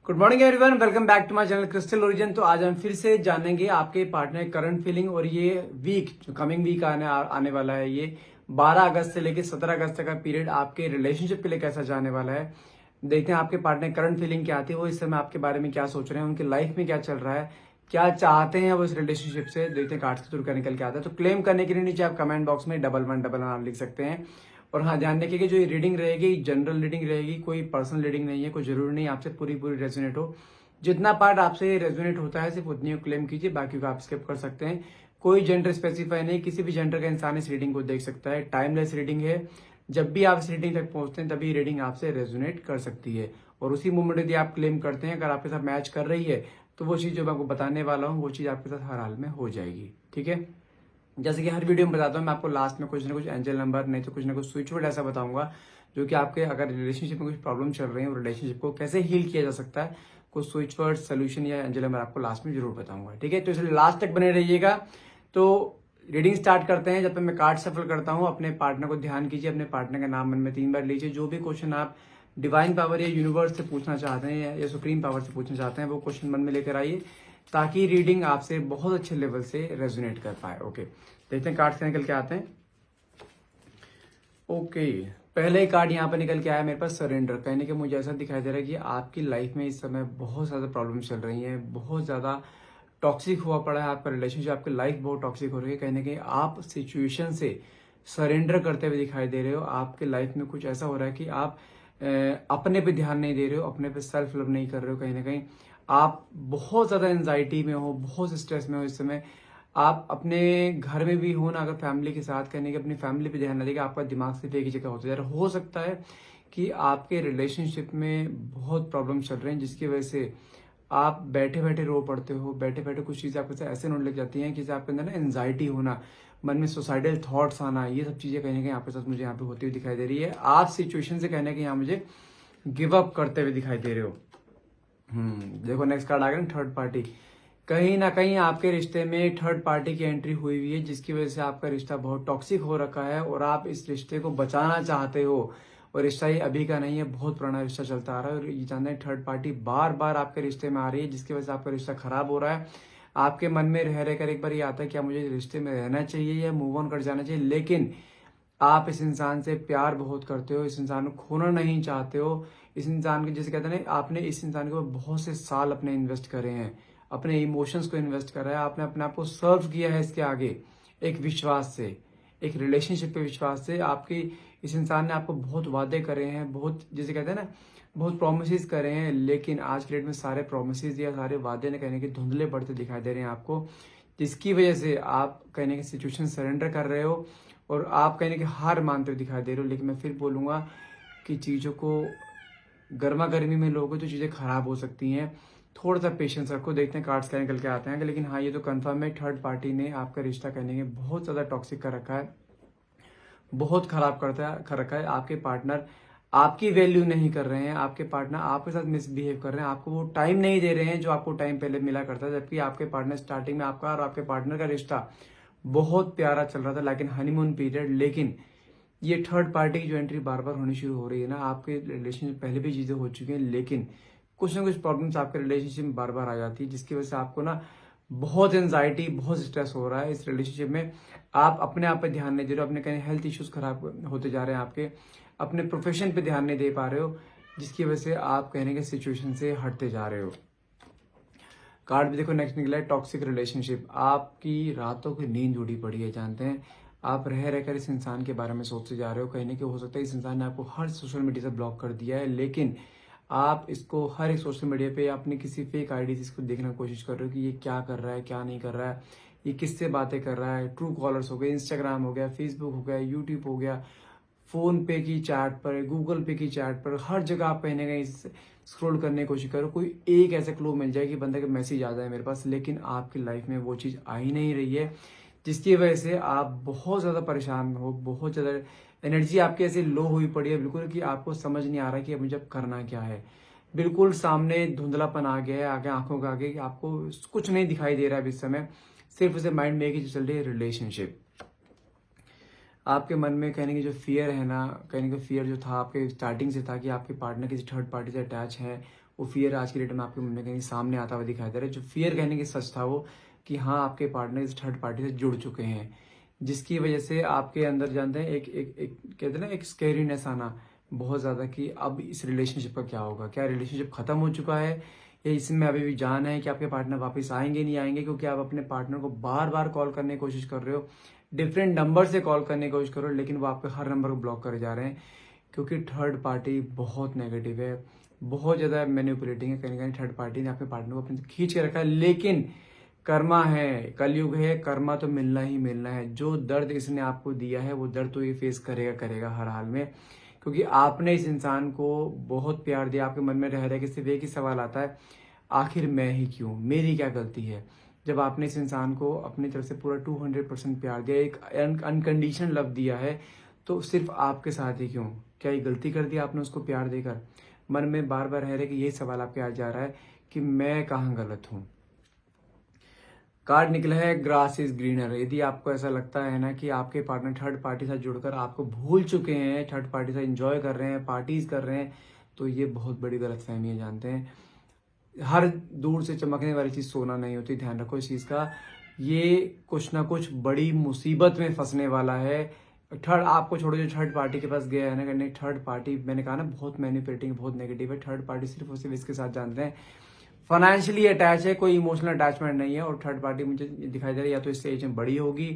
Good morning everyone, welcome back to my channel Crystal Origin. तो आज हम फिर से जानेंगे आपके पार्टनर करंट फीलिंग और ये वीक जो कमिंग वीक आने वाला है, ये 12 अगस्त से लेकर 17 अगस्त तक का पीरियड आपके रिलेशनशिप के लिए कैसा जाने वाला है। देखते हैं आपके पार्टनर करंट फीलिंग क्या आती है, वो इस समय आपके बारे में क्या सोच रहे हैं, उनकी लाइफ में क्या चल रहा है, क्या चाहते हैं वो इस रिलेशनशिप से। देखते हैं कार्ड्स के थ्रू क्या निकल के आता है। तो क्लेम करने के लिए नीचे आप कमेंट बॉक्स में 1111 लिख सकते हैं। और हाँ, ध्यान रखिए कि जो ये रीडिंग रहेगी जनरल रीडिंग रहेगी, कोई पर्सनल रीडिंग नहीं है, कोई जरूरी नहीं आपसे पूरी रेजोनेट हो। जितना पार्ट आपसे रेजोनेट होता है सिर्फ उतनी क्लेम कीजिए, बाकी को आप स्किप कर सकते हैं। कोई जेंडर स्पेसिफाई नहीं, किसी भी जेंडर का इंसान इस रीडिंग को देख सकता है। टाइमलेस रीडिंग है, जब भी आप इस रीडिंग तक पहुंचते हैं तभी रीडिंग आपसे रेजोनेट कर सकती है। और उसी मोमेंट यदि आप क्लेम करते हैं, अगर आपके साथ मैच कर रही है, तो वो चीज जो मैं आपको बताने वाला हूँ वो चीज आपके साथ हर हाल में हो जाएगी। ठीक है, जैसे कि हर वीडियो में बताता हूँ, मैं आपको लास्ट में कुछ ना कुछ एंजल नंबर नहीं तो कुछ ना कुछ स्विच वर्ड ऐसा बताऊंगा जो कि आपके अगर रिलेशनशिप में कुछ प्रॉब्लम चल रही है, वो रिलेशनशिप को कैसे हील किया जा सकता है, कुछ स्विच वर्ड सोल्यूशन या एंजल नंबर आपको लास्ट में जरूर बताऊंगा। ठीक है, तो इसलिए लास्ट तक बने रहिएगा। तो रीडिंग स्टार्ट करते हैं। जब तक मैं कार्ड सफल करता हूँ, अपने पार्टनर को ध्यान कीजिए, अपने पार्टनर का नाम मन में 3 बार लीजिए। जो भी क्वेश्चन आप डिवाइन पावर या यूनिवर्स से पूछना चाहते हैं या सुप्रीम पावर से पूछना चाहते हैं, वो क्वेश्चन मन में लेकर आइए, ताकि रीडिंग आपसे बहुत अच्छे लेवल से रेजोनेट कर पाए। ओके, देखते हैं कार्ड्स निकल के आते हैं। ओके, पहले कार्ड यहाँ पर निकल के आया मेरे पास सरेंडर। कहने के मुझे ऐसा दिखाई दे रहा है कि आपकी लाइफ में इस समय बहुत ज्यादा प्रॉब्लम चल रही है, बहुत ज्यादा टॉक्सिक हुआ पड़ा है आपका रिलेशनशिप, आपकी लाइफ बहुत टॉक्सिक हो रही है। कहने के आप सिचुएशन से सरेंडर करते हुए दिखाई दे रहे हो। आपके लाइफ में कुछ ऐसा हो रहा है कि आप अपने पे ध्यान नहीं दे रहे हो, अपने पे सेल्फ लव नहीं कर रहे हो। कहीं ना कहीं आप बहुत ज्यादा एंजाइटी में हो, बहुत स्ट्रेस में हो इस समय। आप अपने घर में भी हो ना, अगर फैमिली के साथ कहने के अपनी फैमिली पे ध्यान न देगा, आपका दिमाग सिर्फ एक ही जगह होता जा रहा है। हो सकता है कि आपके रिलेशनशिप में बहुत प्रॉब्लम चल रहे हैं, जिसकी वजह से आप बैठे बैठे रो पड़ते हो, बैठे बैठे कुछ चीजें आपके साथ ऐसे होने लग जाती हैं कि आपके अंदर ना एंजाइटी होना, मन में सुसाइडल थॉट्स आना, ये सब चीजें कहीं ना कहीं आपके साथ मुझे यहाँ पे होती हुई दिखाई दे रही है। आप सिचुएशन से कहने के यहाँ मुझे गिव अप करते हुए दिखाई दे रहे हो। देखो नेक्स्ट कार्ड आ गया, थर्ड पार्टी। कहीं ना कहीं आपके रिश्ते में थर्ड पार्टी की एंट्री हुई हुई है, जिसकी वजह से आपका रिश्ता बहुत टॉक्सिक हो रखा है और आप इस रिश्ते को बचाना चाहते हो। और रिश्ता ये अभी का नहीं है, बहुत पुराना रिश्ता चलता आ रहा है। और ये जानते हैं थर्ड पार्टी बार बार आपके रिश्ते में आ रही है, जिसकी वजह से आपका रिश्ता खराब हो रहा है। आपके मन में रह रहकर एक बार ये आता है क्या मुझे रिश्ते में रहना चाहिए या मूव ऑन कर जाना चाहिए, लेकिन आप इस इंसान से प्यार बहुत करते हो, इस इंसान को खोना नहीं चाहते हो। इस इंसान के जैसे कहते हैं ना, आपने इस इंसान के ऊपर बहुत से साल अपने इन्वेस्ट करे हैं, अपने इमोशंस को इन्वेस्ट करा है, आपने अपने आप को सर्व किया है इसके आगे एक विश्वास से, एक रिलेशनशिप पे विश्वास से। आपकी इस इंसान ने आपको बहुत वादे करे हैं, बहुत जैसे कहते हैं ना बहुत प्रोमिस करे हैं, लेकिन आज के डेट में सारे प्रोमिस या सारे वादे ने कहने के धुंधले पड़ते दिखाई दे रहे हैं आपको, जिसकी वजह से आप कहने की सिचुएशन सरेंडर कर रहे हो और आप कहने के हार मानते हुए दिखाई दे रहे हो। लेकिन मैं फिर बोलूंगा कि चीज़ों को गर्मा गर्मी में लोगे तो चीज़ें खराब हो सकती हैं, थोड़ा सा पेशेंस रखो। देखते हैं कार्ड्स क्या निकल के आते हैं। लेकिन हाँ, ये तो कंफर्म है, थर्ड पार्टी ने आपका रिश्ता कहने के बहुत ज़्यादा टॉक्सिक कर रखा है, बहुत खराब कर रखा है। आपके पार्टनर आपकी वैल्यू नहीं कर रहे हैं, आपके पार्टनर आपके साथ मिसबिहेव कर रहे हैं, आपको वो टाइम नहीं दे रहे हैं जो आपको टाइम पहले मिला करता है। जबकि आपके पार्टनर स्टार्टिंग में आपका और आपके पार्टनर का रिश्ता बहुत प्यारा चल रहा था, लेकिन हनीमून पीरियड। लेकिन ये थर्ड पार्टी की जो एंट्री बार बार होनी शुरू हो रही है ना, आपके रिलेशन में पहले भी चीजें हो चुकी हैं, लेकिन कुछ ना कुछ प्रॉब्लम्स आपके रिलेशनशिप में बार बार आ जाती है, जिसकी वजह से आपको ना बहुत एंजाइटी, बहुत स्ट्रेस हो रहा है इस रिलेशनशिप में। आप अपने आप पे ध्यान नहीं दे रहे हो, अपने कहीं हेल्थ इश्यूज खराब होते जा रहे हैं आपके, अपने प्रोफेशन पे ध्यान नहीं दे पा रहे हो, जिसकी वजह से आप कहने के सिचुएशन से हटते जा रहे हो। कार्ड भी देखो नेक्स्ट निकला है, टॉक्सिक रिलेशनशिप। आपकी रातों की नींद उड़ी पड़ी है, जानते हैं आप रह रहकर इस इंसान के बारे में सोचते जा रहे हो। कहने के हो सकता है इस इंसान ने आपको हर सोशल मीडिया से ब्लॉक कर दिया है, लेकिन आप इसको हर एक सोशल मीडिया पे अपनी किसी फेक आईडी से इसको देखने की कोशिश कर रहे हो कि ये क्या कर रहा है, क्या नहीं कर रहा है, ये किससे बातें कर रहा है। ट्रू कॉलर्स हो गए, इंस्टाग्राम हो गया, फेसबुक हो गया, यूट्यूब हो गया, फोन पे की चैट पर, गूगल पे की चैट पर, हर जगह आप कहीं ना कहीं स्क्रॉल करने की कोशिश करो, कोई एक ऐसा क्लू मिल जाए कि बंदे का मैसेज आ जाए मेरे पास, लेकिन आपकी लाइफ में वो चीज़ आ ही नहीं रही है, जिसकी वजह से आप बहुत ज़्यादा परेशान हो, बहुत ज़्यादा एनर्जी आपकी ऐसे लो हुई पड़ी है बिल्कुल, कि आपको समझ नहीं आ रहा कि अब मुझे अब करना क्या है। बिल्कुल सामने धुंधलापन आ गया है, आगे आंखों के आगे, कि आपको कुछ नहीं दिखाई दे रहा है इस समय, सिर्फ उसे माइंड में एक ही चल रही है, रिलेशनशिप। आपके मन में कहने की जो फियर है ना, कहने का फियर जो था आपके स्टार्टिंग से था कि आपके पार्टनर किसी थर्ड पार्टी से अटैच है, वो फियर आज की डेट में आपके मन में कहीं सामने आता हुआ दिखाई दे रहा है। जो फियर कहने की सच था वो कि हाँ, आपके पार्टनर इस थर्ड पार्टी से जुड़ चुके हैं, जिसकी वजह से आपके अंदर जानते हैं एक कहते हैं ना, एक स्कैरीनेस आना बहुत ज़्यादा कि अब इस रिलेशनशिप का क्या होगा, क्या रिलेशनशिप खत्म हो चुका है या इसमें अभी भी जान है कि आपके पार्टनर वापस आएंगे नहीं आएंगे, क्योंकि आप अपने पार्टनर को बार बार कॉल करने की कोशिश कर रहे हो, डिफरेंट नंबर से कॉल करने की कोशिश कर रहे हो, लेकिन वो आपके हर नंबर को ब्लॉक करे जा रहे हैं, क्योंकि थर्ड पार्टी बहुत नेगेटिव है, बहुत ज़्यादा मैनिपुलेटिंग है। कहीं ना कहीं थर्ड पार्टी ने अपने पार्टनर को अपने खींच के रखा है, लेकिन कर्मा है, कलयुग है, कर्मा तो मिलना ही मिलना है। जो दर्द इसने आपको दिया है वो दर्द तो ये फेस करेगा करेगा हर हाल में, क्योंकि आपने इस इंसान को बहुत प्यार दिया। आपके मन में रह रहे कि सिर्फ एक ही सवाल आता है, आखिर मैं ही क्यों, मेरी क्या गलती है। जब आपने इस इंसान को अपनी तरफ से पूरा 200% प्यार दिया, एक अनकंडीशनल लव दिया है, तो सिर्फ आपके साथ ही क्यों, क्या ये गलती कर दी आपने उसको प्यार देकर। मन में बार बार रह रहे कि यही सवाल आपके आ जा रहा है कि मैं कहाँ गलत हूँ। कार्ड निकला है ग्रास इज ग्रीनर। यदि आपको ऐसा लगता है ना कि आपके पार्टनर थर्ड पार्टी से जुड़कर आपको भूल चुके हैं, थर्ड पार्टी से एंजॉय कर रहे हैं, पार्टीज कर रहे हैं, तो ये बहुत बड़ी गलतफहमी है। जानते हैं, हर दूर से चमकने वाली चीज सोना नहीं होती, ध्यान रखो इस चीज का। ये कुछ ना कुछ बड़ी मुसीबत में फंसने वाला है। थर्ड आपको छोड़ो, जो थर्ड पार्टी के पास गया है ना करने, थर्ड पार्टी मैंने कहा ना बहुत मैनिपुलेटिंग, बहुत नेगेटिव है। थर्ड पार्टी सिर्फ और सिर्फ इसके साथ जानते हैं फाइनेंशियली अटैच है, कोई इमोशनल अटैचमेंट नहीं है। और थर्ड पार्टी मुझे दिखाई दे रही है या तो इससे एज में बड़ी होगी,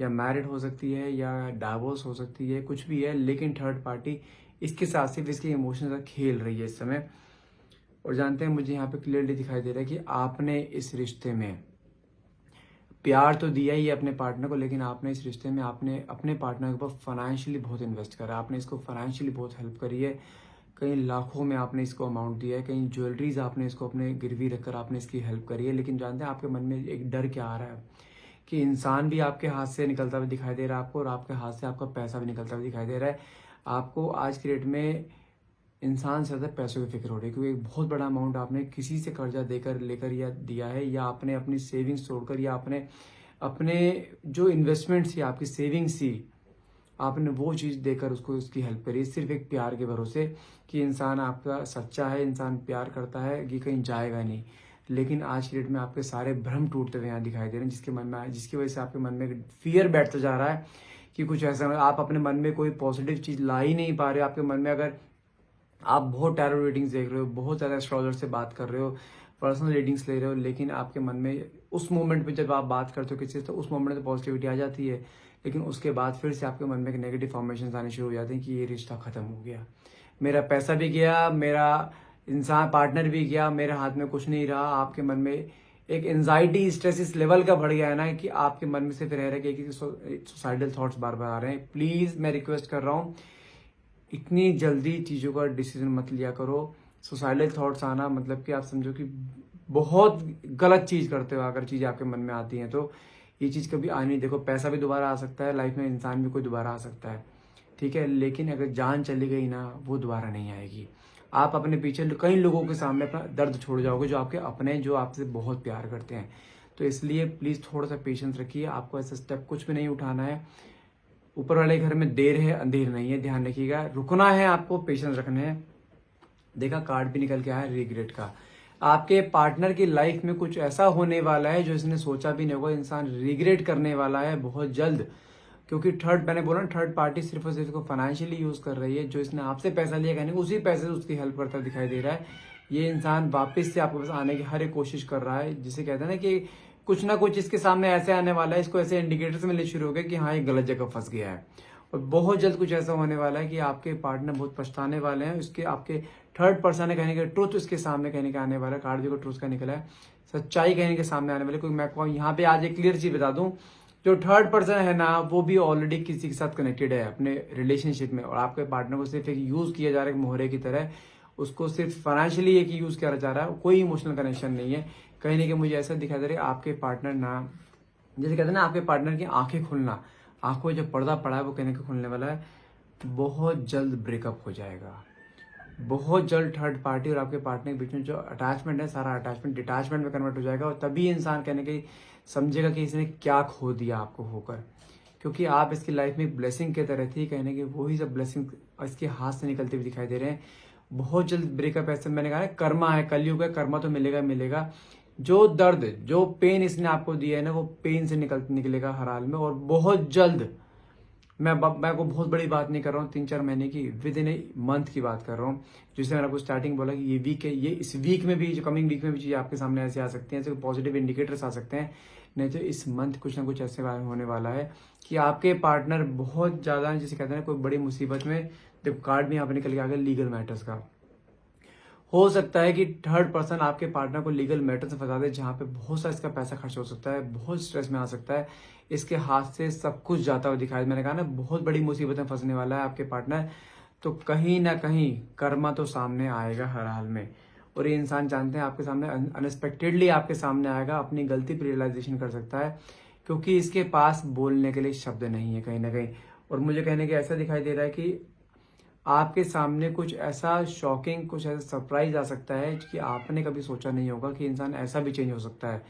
या मैरिड हो सकती है, या डाइवोर्स हो सकती है, कुछ भी है, लेकिन थर्ड पार्टी इसके साथ सिर्फ इसके इमोशंस का खेल रही है इस समय। और जानते हैं, मुझे यहाँ पे क्लियरली दिखाई दे रहा है कि आपने इस रिश्ते में प्यार तो दिया ही है अपने पार्टनर को, लेकिन आपने इस रिश्ते में आपने अपने पार्टनर के ऊपर फाइनेंशियली बहुत इन्वेस्ट करा, आपने इसको फाइनेंशियली बहुत हेल्प करी है। कई लाखों में आपने इसको अमाउंट दिया है, कई ज्वेलरीज आपने इसको अपने गिरवी रखकर आपने इसकी हेल्प करी है। लेकिन जानते हैं आपके मन में एक डर क्या आ रहा है कि इंसान भी आपके हाथ से निकलता हुआ दिखाई दे रहा है आपको, और आपके हाथ से आपका पैसा भी निकलता हुआ दिखाई दे रहा है आपको। आज की डेट में इंसान से ज़्यादा पैसों की फिक्र हो रही है, क्योंकि एक बहुत बड़ा अमाउंट आपने किसी से कर्जा देकर लेकर या दिया है, या आपने अपनी सेविंग्स छोड़कर, या आपने अपने जो इन्वेस्टमेंट्स थी, आपकी सेविंग्स थी, आपने वो चीज़ देकर उसको उसकी हेल्प करी, सिर्फ एक प्यार के भरोसे कि इंसान आपका सच्चा है, इंसान प्यार करता है, कि कहीं जाएगा नहीं। लेकिन आज की डेट में आपके सारे भ्रम टूटते हुए यहाँ दिखाई दे रहे हैं, जिसकी वजह से आपके मन में फियर बैठता जा रहा है कि कुछ ऐसा, आप अपने मन में कोई पॉजिटिव चीज़ ला ही नहीं पा रहे हो। आपके मन में अगर आप बहुत टैरो रीडिंग्स देख रहे हो, बहुत ज़्यादा एस्ट्रोलॉजर से बात कर रहे हो, पर्सनल रीडिंग्स ले रहे हो, लेकिन आपके मन में उस मोमेंट पे जब आप बात करते हो किसी से, तो उस मोमेंट में तो पॉजिटिविटी आ जाती है, लेकिन उसके बाद फिर से आपके मन में एक नेगेटिव फॉर्मेशन आने शुरू हो जाते हैं कि ये रिश्ता खत्म हो गया, मेरा पैसा भी गया, मेरा इंसान पार्टनर भी गया, मेरे हाथ में कुछ नहीं रहा। आपके मन में एक एंजाइटी स्ट्रेस इस लेवल का बढ़ गया है ना कि आपके मन में सिर्फ रह रहा है कि सुसाइडल थॉट्स बार बार आ रहे हैं। प्लीज मैं रिक्वेस्ट कर रहा हूँ, इतनी जल्दी चीज़ों का डिसीजन मत लिया करो। सुसाइडल थॉट्स आना मतलब कि आप समझो कि बहुत गलत चीज़ करते हो। अगर चीज़ आपके मन में आती है तो ये चीज़ कभी आनी नहीं। देखो, पैसा भी दोबारा आ सकता है लाइफ में, इंसान भी कोई दोबारा आ सकता है, ठीक है, लेकिन अगर जान चली गई ना, वो दोबारा नहीं आएगी। आप अपने पीछे कई लोगों के सामने अपना दर्द छोड़ जाओगे, जो आपके अपने, जो आपसे बहुत प्यार करते हैं। तो इसलिए प्लीज़ थोड़ा सा पेशेंस रखिए। आपको ऐसा स्टेप कुछ भी नहीं उठाना है। ऊपर वाले घर में देर है अंधेर नहीं है, ध्यान रखिएगा। रुकना है आपको, पेशेंस रखने हैं। देखा, कार्ड भी निकल के आया रिग्रेट का। आपके पार्टनर की लाइफ में कुछ ऐसा होने वाला है जो इसने सोचा भी नहीं होगा। इंसान रिग्रेट करने वाला है बहुत जल्द, क्योंकि मैंने बोला थर्ड पार्टी सिर्फ और सिर्फ को फाइनेंशियली यूज कर रही है। जो इसने आपसे पैसा लिया, कहने उसी पैसे से उसकी हेल्प करता दिखाई दे रहा है। ये इंसान वापस से आपके पास आने की हर एक कोशिश कर रहा है, जिसे कहते हैं ना कि कुछ ना कुछ इसके सामने ऐसे आने वाला है, इसको ऐसे इंडिकेटर्स मिलने शुरू हो गए कि हाँ, ये गलत जगह फंस गया है। और बहुत जल्द कुछ ऐसा होने वाला है कि आपके पार्टनर बहुत पछताने वाले हैं। उसके आपके थर्ड पर्सन है कहने का ट्रुथ उसके सामने कहने का आने वाला है। कार्ड जो ट्रुथ का निकला है, सच्चाई कहने के सामने आने वाले। क्योंकि मैं यहाँ पे आज एक क्लियर चीज बता दूं, जो थर्ड पर्सन है ना, वो भी ऑलरेडी किसी के साथ कनेक्टेड है अपने रिलेशनशिप में, और आपके पार्टनर को सिर्फ एक यूज किया जा रहा है मोहरे की तरह। उसको सिर्फ फाइनेंशियली एक यूज किया जा रहा है, कोई इमोशनल कनेक्शन नहीं है। कहीं ना कहीं मुझे ऐसा दिखाई दे रहा है आपके पार्टनर ना, जैसे कहते हैं ना, आपके पार्टनर की आंखें खुलना, आंखों में जो पर्दा पड़ा है वो कहने का खुलने वाला है। बहुत जल्द ब्रेकअप हो जाएगा, बहुत जल्द थर्ड पार्टी और आपके पार्टनर के बीच में जो अटैचमेंट है, सारा अटैचमेंट डिटैचमेंट में कन्वर्ट हो जाएगा। और तभी इंसान कहने की समझेगा कि इसने क्या खो दिया आपको होकर, क्योंकि आप इसकी लाइफ में एक ब्लेसिंग की तरह थी। कहने की वही सब ब्लेसिंग इसके हाथ से निकलते हुए दिखाई दे रहे हैं। बहुत जल्द ब्रेकअप ऐसे मैंने कहा है, कर्मा है, कलयुग है, कर्मा तो मिलेगा मिलेगा। जो दर्द, जो पेन इसने आपको दिया है ना, वो पेन से निकलेगा हर हाल में, और बहुत जल्द। मैं को बहुत बड़ी बात नहीं कर रहा हूँ 3-4 महीने की, विद इन ए मंथ की बात कर रहा हूँ। जिससे मैंने आपको स्टार्टिंग बोला कि ये वीक है, ये इस वीक में भी, जो कमिंग वीक में भी चीज़ें आपके सामने ऐसे आ सकती हैं, ऐसे पॉजिटिव इंडिकेटर्स आ सकते हैं। नहीं तो इस मंथ कुछ ना कुछ ऐसे होने वाला है कि आपके पार्टनर बहुत ज़्यादा, जिसे कहते हैं कोई बड़ी मुसीबत में। देखो कार्ड भी यहाँ पे निकल के आ गया लीगल मैटर्स का। हो सकता है कि थर्ड पर्सन आपके पार्टनर को लीगल मैटर से फंसा दे, जहां पे बहुत सा इसका पैसा खर्च हो सकता है, बहुत स्ट्रेस में आ सकता है, इसके हाथ से सब कुछ जाता हुआ दिखाई। मैंने कहा ना, बहुत बड़ी मुसीबत में फंसने वाला है आपके पार्टनर। तो कहीं ना कहीं कर्मा तो सामने आएगा हर हाल में। और ये इंसान जानते हैं आपके सामने अनएक्सपेक्टेडली आपके सामने आएगा, अपनी गलती पर रियलाइजेशन कर सकता है, क्योंकि इसके पास बोलने के लिए शब्द नहीं है कहीं ना कहीं। और मुझे कहने के ऐसा दिखाई दे रहा है कि आपके सामने कुछ ऐसा शॉकिंग, कुछ ऐसा सरप्राइज आ सकता है कि आपने कभी सोचा नहीं होगा कि इंसान ऐसा भी चेंज हो सकता है।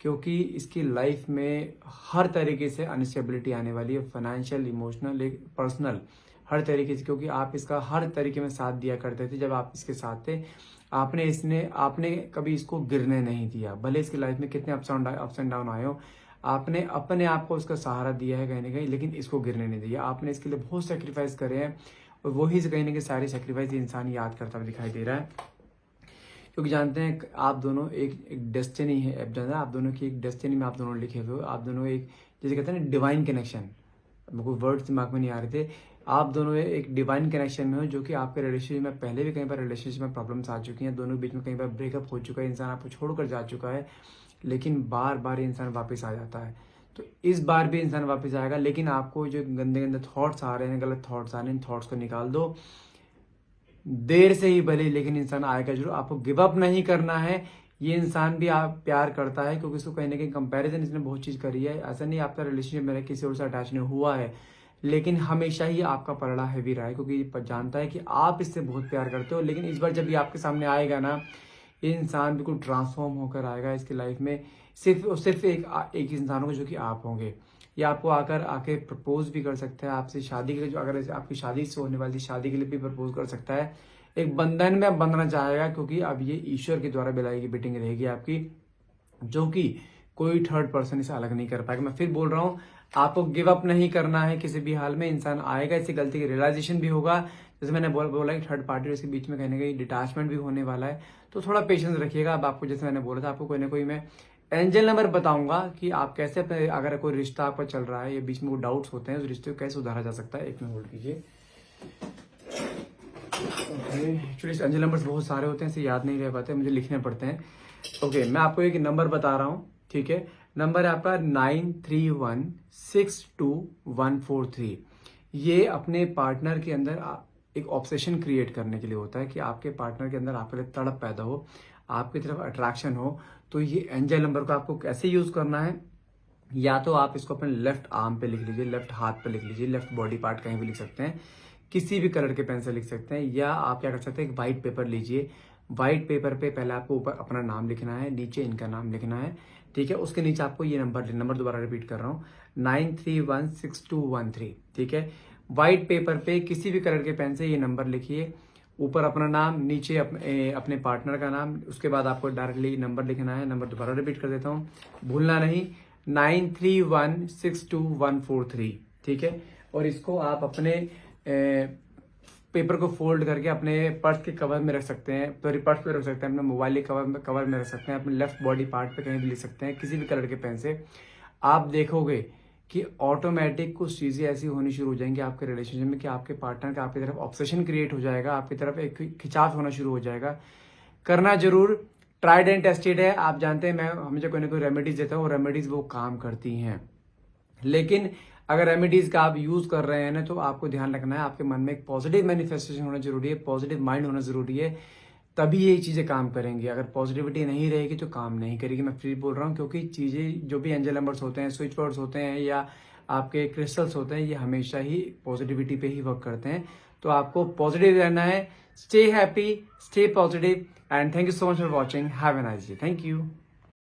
क्योंकि इसकी लाइफ में हर तरीके से अनस्टेबिलिटी आने वाली है, फाइनेंशियल, इमोशनल, पर्सनल, हर तरीके से। क्योंकि आप इसका हर तरीके में साथ दिया करते थे जब आप इसके साथ थे। आपने कभी इसको गिरने नहीं दिया, भले इसकी लाइफ में कितने अप्स एंड डाउन आए हो। आपने अपने आप को उसका सहारा दिया है कहीं ना कहीं, लेकिन इसको गिरने नहीं दिया। आपने इसके लिए बहुत सेक्रीफाइस करे हैं, और वही से कहीं ना कहीं सारी सेक्रीफाइस इंसान याद करता हुआ दिखाई दे रहा है। क्योंकि जानते हैं आप दोनों एक डेस्टिनी है, अब जानते हैं आप दोनों की एक डेस्टिनी में आप दोनों लिखे हुए हो। आप दोनों एक, जैसे कहते हैं ना, डिवाइन कनेक्शन, मेरे को वर्ड्स दिमाग में नहीं आ रहे थे। आप दोनों एक डिवाइन कनेक्शन में हो, जो कि आपके रिलेशनशिप में पहले भी कई बार रिलेशनशिप में प्रॉब्लम्स आ चुकी हैं, दोनों के बीच में कई बार ब्रेकअप हो चुका है, इंसान आपको छोड़कर जा चुका है, लेकिन बार बार इंसान वापस आ जाता है। तो इस बार भी इंसान वापस आएगा, लेकिन आपको जो गंदे गंदे थॉट्स आ रहे हैं, गलत थॉट्स आ रहे हैं, इन थॉट्स को निकाल दो, देर से ही भले, लेकिन इंसान आएगा जरूर। आपको गिव अप नहीं करना है। ये इंसान भी आप प्यार करता है, क्योंकि इसको कहीं ना कहीं कंपैरिजन इसने बहुत चीज करी है। ऐसा नहीं आपका रिलेशनशिप मेरा किसी और से अटैच नहीं हुआ है, लेकिन हमेशा ही आपका पलड़ा हैवी रहा है, क्योंकि जानता है कि आप इससे बहुत प्यार करते हो। लेकिन इस बार जब ये आपके सामने आएगा ना, ये इंसान बिल्कुल ट्रांसफॉर्म होकर आएगा इसकी लाइफ में। सिर्फ एक इंसान होगा जो कि आप होंगे। ये आपको आके प्रपोज भी कर सकता है, आपसे शादी के लिए, जो अगर आपकी शादी से होने वाली शादी के लिए भी प्रपोज कर सकता है। एक बंधन में बंधना चाहेगा, क्योंकि अब ये ईश्वर के द्वारा बिलाई की मीटिंग रहेगी आपकी, जो कि कोई थर्ड पर्सन इसे अलग नहीं कर पाएगा। मैं फिर बोल रहा हूँ, आपको गिव अप नहीं करना है किसी भी हाल में। इंसान आएगा, इससे गलती की रियलाइजेशन भी होगा। जैसे मैंने बोला कि थर्ड पार्टी इसके बीच में कहीं ना कहीं डिटैचमेंट भी होने वाला है, तो थोड़ा पेशेंस रखिएगा। अब आपको, जैसे मैंने बोला था, आपको कोई ना कोई मैं एंजल नंबर बताऊंगा कि आप कैसे अपने, अगर कोई रिश्ता आपका चल रहा है या बीच में वो डाउट्स होते हैं, उस रिश्ते को कैसे सुधारा जा सकता है। एक मिनट होल्ड कीजिए। एक्चुअली एंजल नंबर्स बहुत सारे होते हैं, इसे याद नहीं रह पाते, मुझे लिखने पड़ते हैं। ओके, मैं आपको एक नंबर बता रहा हूँ, ठीक है। नंबर है आपका 93162143। ये अपने पार्टनर के अंदर एक ऑब्सेशन क्रिएट करने के लिए होता है, कि आपके पार्टनर के अंदर आपके लिए तड़प पैदा हो, आपकी तरफ अट्रैक्शन हो। तो ये एंजल नंबर को आपको कैसे यूज करना है, या तो आप इसको अपने लेफ्ट आर्म पे लिख लीजिए, लेफ्ट हाथ पे लिख लीजिए, लेफ्ट बॉडी पार्ट कहीं भी लिख सकते हैं, किसी भी कलर के पेन से लिख सकते हैं। या आप क्या कर सकते हैं, एक व्हाइट पेपर लीजिए, व्हाइट पेपर पे पहले आपको ऊपर अपना नाम लिखना है, नीचे इनका नाम लिखना है, ठीक है। उसके नीचे आपको ये नंबर दोबारा रिपीट कर रहा हूँ, 93162143, ठीक है। व्हाइट पेपर पे किसी भी कलर के पेन से ये नंबर लिखिए, ऊपर अपना नाम, नीचे अपने पार्टनर का नाम। उसके बाद आपको डायरेक्टली नंबर लिखना है। नंबर दोबारा रिपीट कर देता हूँ, भूलना नहीं, 93162143, ठीक है। और इसको आप अपने पेपर को फोल्ड करके अपने पर्स के कवर में रख सकते हैं, तो पर्स पे रख सकते हैं, अपने मोबाइल के कवर में रख सकते हैं, अपने लेफ्ट बॉडी पार्ट पे कहीं भी लिख सकते हैं, किसी भी कलर के पेन से। आप देखोगे कि ऑटोमेटिक कुछ चीजें ऐसी होनी शुरू हो जाएंगी आपके रिलेशनशिप में, कि आपके पार्टनर का आपकी तरफ ऑब्सेशन क्रिएट हो जाएगा, आपकी तरफ एक खिंचाव होना शुरू हो जाएगा। करना जरूर, ट्राइड एंड टेस्टेड है। आप जानते हैं मैं हमेशा कोई ना कोई रेमेडीज देता हूँ, रेमेडीज वो काम करती हैं। लेकिन अगर रेमेडीज का आप यूज कर रहे हैं ना, तो आपको ध्यान रखना है, आपके मन में एक पॉजिटिव मैनिफेस्टेशन होना जरूरी है, पॉजिटिव माइंड होना जरूरी है, तभी ये चीजें काम करेंगी। अगर पॉजिटिविटी नहीं रहेगी तो काम नहीं करेगी। मैं फिर बोल रहा हूँ, क्योंकि चीजें जो भी एंजल नंबर्स होते हैं, स्विच वर्ड्स होते हैं, या आपके क्रिस्टल्स होते हैं, ये हमेशा ही पॉजिटिविटी पे ही वर्क करते हैं। तो आपको पॉजिटिव रहना है। Stay happy, stay positive, and thank you so much for watching. Have a nice day. Thank you.